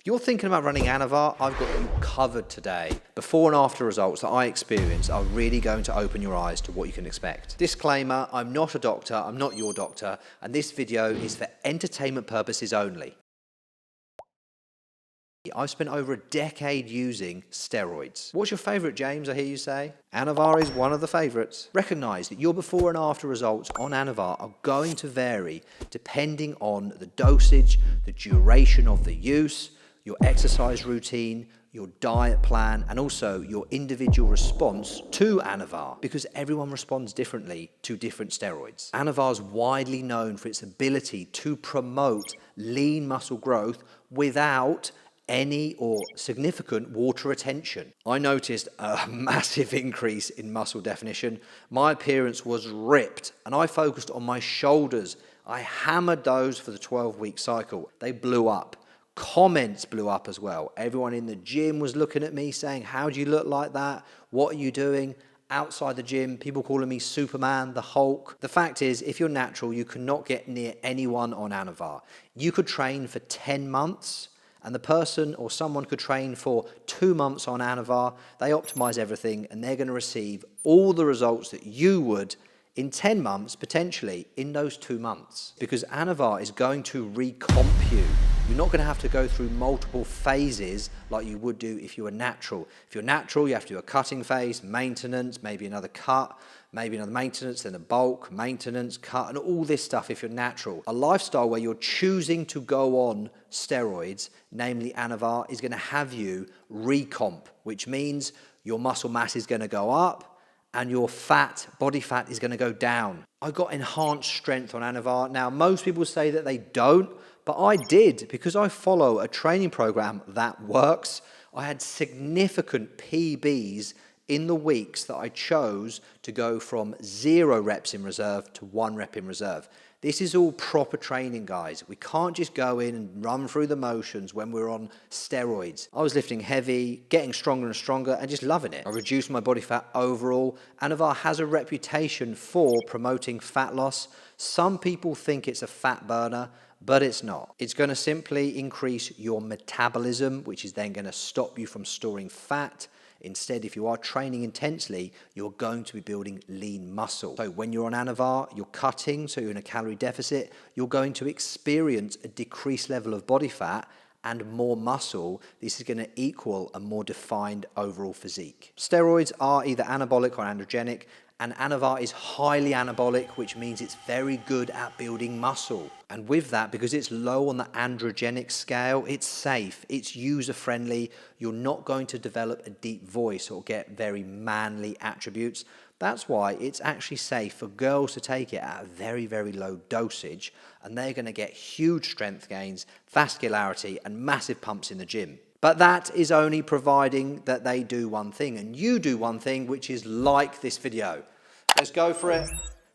You're thinking about running Anavar, I've got you covered today. Before and after results that I experienced are really going to open your eyes to what you can expect. Disclaimer, I'm not a doctor, I'm not your doctor, and this video is for entertainment purposes only. I've spent over a decade using steroids. What's your favourite, James, I hear you say? Anavar is one of the favourites. Recognise that your before and after results on Anavar are going to vary depending on the dosage, the duration of the use, your exercise routine, your diet plan, and also your individual response to Anavar, because everyone responds differently to different steroids. Anavar is widely known for its ability to promote lean muscle growth without any or significant water retention. I noticed a massive increase in muscle definition. My appearance was ripped, and I focused on my shoulders. I hammered those for the 12-week cycle. They blew up. Comments blew up as well. Everyone in the gym was looking at me saying, how do you look like that? What are you doing? Outside the gym, people calling me Superman, the Hulk. The fact is, if you're natural, you cannot get near anyone on Anavar. You could train for 10 months, and the person or someone could train for 2 months on Anavar. They optimize everything, and they're going to receive all the results that you would in 10 months, potentially in those 2 months. Because Anavar is going to recomp you. You're not going to have to go through multiple phases like you would do if you were natural. If you're natural, you have to do a cutting phase, maintenance, maybe another cut, maybe another maintenance, then a bulk, maintenance, cut, and all this stuff if you're natural. A lifestyle where you're choosing to go on steroids, namely Anavar, is going to have you recomp, which means your muscle mass is going to go up and your body fat is going to go down. I got enhanced strength on Anavar. Now, most people say that they don't, but I did, because I follow a training program that works. I had significant PBs in the weeks that I chose to go from 0 reps in reserve to 1 rep in reserve. This is all proper training, guys. We can't just go in and run through the motions when we're on steroids. I was lifting heavy, getting stronger and stronger, and just loving it. I reduced my body fat overall. Anavar has a reputation for promoting fat loss. Some people think it's a fat burner, but it's not. It's going to simply increase your metabolism, which is then going to stop you from storing fat. Instead, if you are training intensely, you're going to be building lean muscle. So when you're on Anavar, you're cutting, so you're in a calorie deficit, you're going to experience a decreased level of body fat and more muscle. This is going to equal a more defined overall physique. Steroids are either anabolic or androgenic, and Anavar is highly anabolic, which means it's very good at building muscle. And with that, because it's low on the androgenic scale, it's safe, it's user-friendly. You're not going to develop a deep voice or get very manly attributes. That's why it's actually safe for girls to take it at a very, very low dosage, and they're going to get huge strength gains, vascularity, and massive pumps in the gym. But that is only providing that they do one thing, and you do one thing, which is like this video. Let's go for it.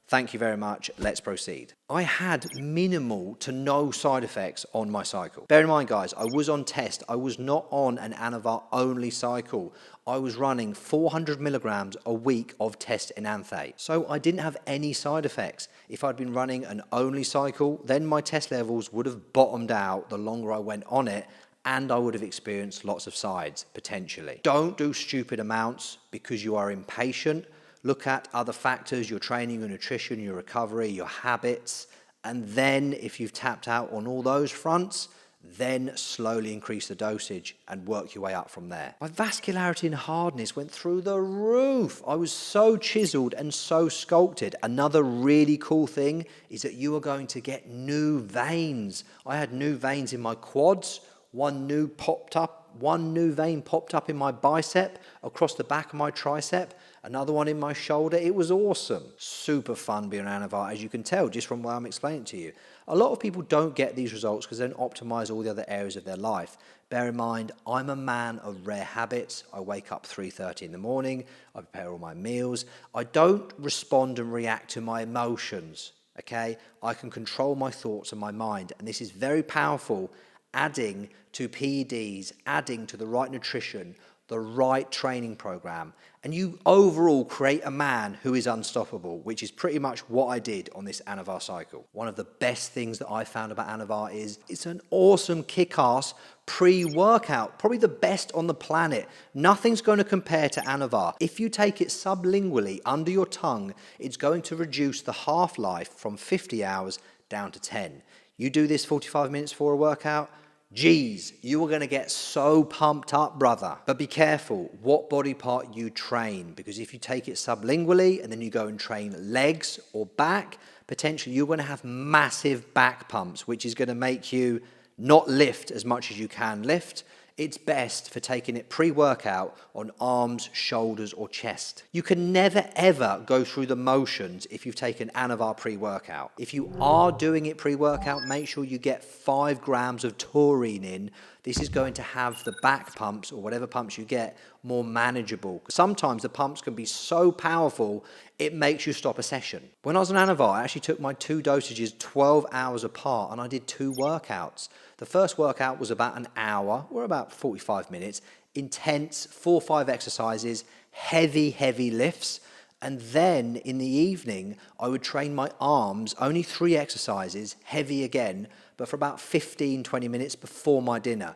Thank you very much. Let's proceed. I had minimal to no side effects on my cycle. Bear in mind, guys, I was on test. I was not on an Anavar only cycle. I was running 400 milligrams a week of test enanthate. So I didn't have any side effects. If I'd been running an only cycle, then my test levels would have bottomed out the longer I went on it, and I would have experienced lots of sides, potentially. Don't do stupid amounts because you are impatient. Look at other factors, your training, your nutrition, your recovery, your habits, and then if you've tapped out on all those fronts, then slowly increase the dosage and work your way up from there. My vascularity and hardness went through the roof. I was so chiseled and so sculpted. Another really cool thing is that you are going to get new veins. I had new veins in my quads. One new vein popped up in my bicep, across the back of my tricep, another one in my shoulder. It was awesome. Super fun being on Anavar, as you can tell just from what I'm explaining to you. A lot of people don't get these results because they don't optimize all the other areas of their life. Bear in mind, I'm a man of rare habits. I wake up 3:30 in the morning. I prepare all my meals. I don't respond and react to my emotions, okay? I can control my thoughts and my mind, and this is very powerful. Adding to PEDs, adding to the right nutrition, the right training program, and you overall create a man who is unstoppable, which is pretty much what I did on this Anavar cycle. One of the best things that I found about Anavar is it's an awesome kick-ass pre-workout, probably the best on the planet. Nothing's going to compare to Anavar. If you take it sublingually under your tongue, it's going to reduce the half-life from 50 hours down to 10. You do this 45 minutes for a workout, geez, you are going to get so pumped up, brother. But be careful what body part you train, because if you take it sublingually and then you go and train legs or back, potentially you're going to have massive back pumps, which is going to make you not lift as much as you can lift. It's best for taking it pre-workout on arms, shoulders, or chest. You can never ever go through the motions if you've taken Anavar pre-workout. If you are doing it pre-workout, make sure you get 5 grams of taurine in. This is going to have the back pumps, or whatever pumps you get, more manageable. Sometimes the pumps can be so powerful, it makes you stop a session. When I was on Anavar, I actually took my 2 dosages 12 hours apart, and I did 2 workouts. The first workout was about an hour, or about 45 minutes, intense 4 or 5 exercises, heavy lifts. And then in the evening, I would train my arms, only 3 exercises, heavy again, but for about 15-20 minutes before my dinner.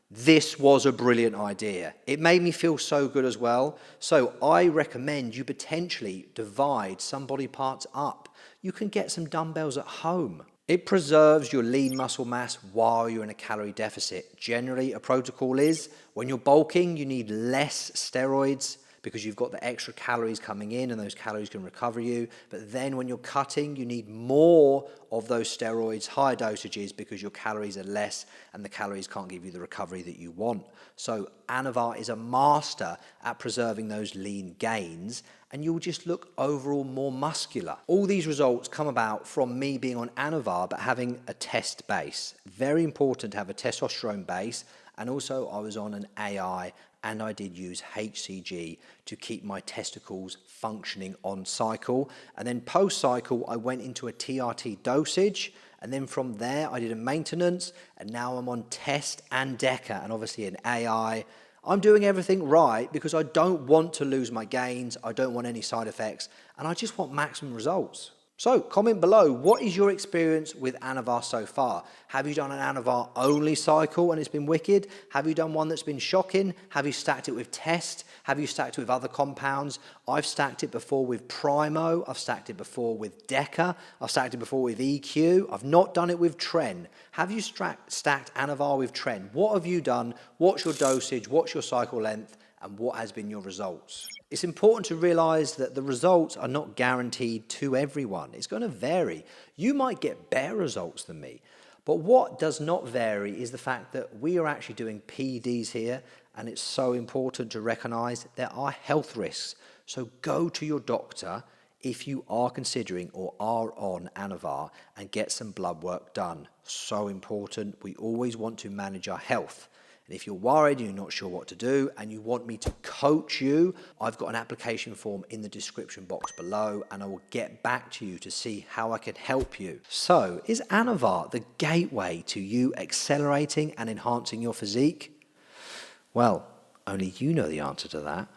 This was a brilliant idea. It made me feel so good as well. So I recommend you potentially divide some body parts up. You can get some dumbbells at home. It preserves your lean muscle mass while you're in a calorie deficit. Generally, a protocol is when you're bulking, you need less steroids because you've got the extra calories coming in and those calories can recover you. But then when you're cutting, you need more of those steroids, higher dosages, because your calories are less and the calories can't give you the recovery that you want. So Anavar is a master at preserving those lean gains, and you'll just look overall more muscular. All these results come about from me being on Anavar but having a test base. Very important to have a testosterone base, and also I was on an AI and I did use HCG to keep my testicles functioning on cycle. And then post-cycle, I went into a TRT dosage, and then from there I did a maintenance, and now I'm on test and DECA, and obviously an AI. I'm doing everything right because I don't want to lose my gains, I don't want any side effects, and I just want maximum results. So comment below, what is your experience with Anavar so far? Have you done an Anavar only cycle and it's been wicked? Have you done one that's been shocking? Have you stacked it with Test? Have you stacked it with other compounds? I've stacked it before with Primo. I've stacked it before with DECA. I've stacked it before with EQ. I've not done it with Tren. Have you stacked Anavar with Tren? What have you done? What's your dosage? What's your cycle length? And what has been your results? It's important to realize that the results are not guaranteed to everyone. It's going to vary. You might get better results than me. But what does not vary is the fact that we are actually doing PEDs here, and it's so important to recognize there are health risks. So go to your doctor if you are considering or are on Anavar and get some blood work done. So important. We always want to manage our health. And if you're worried and you're not sure what to do and you want me to coach you, I've got an application form in the description box below, and I will get back to you to see how I can help you. So, is Anavar the gateway to you accelerating and enhancing your physique? Well, only you know the answer to that.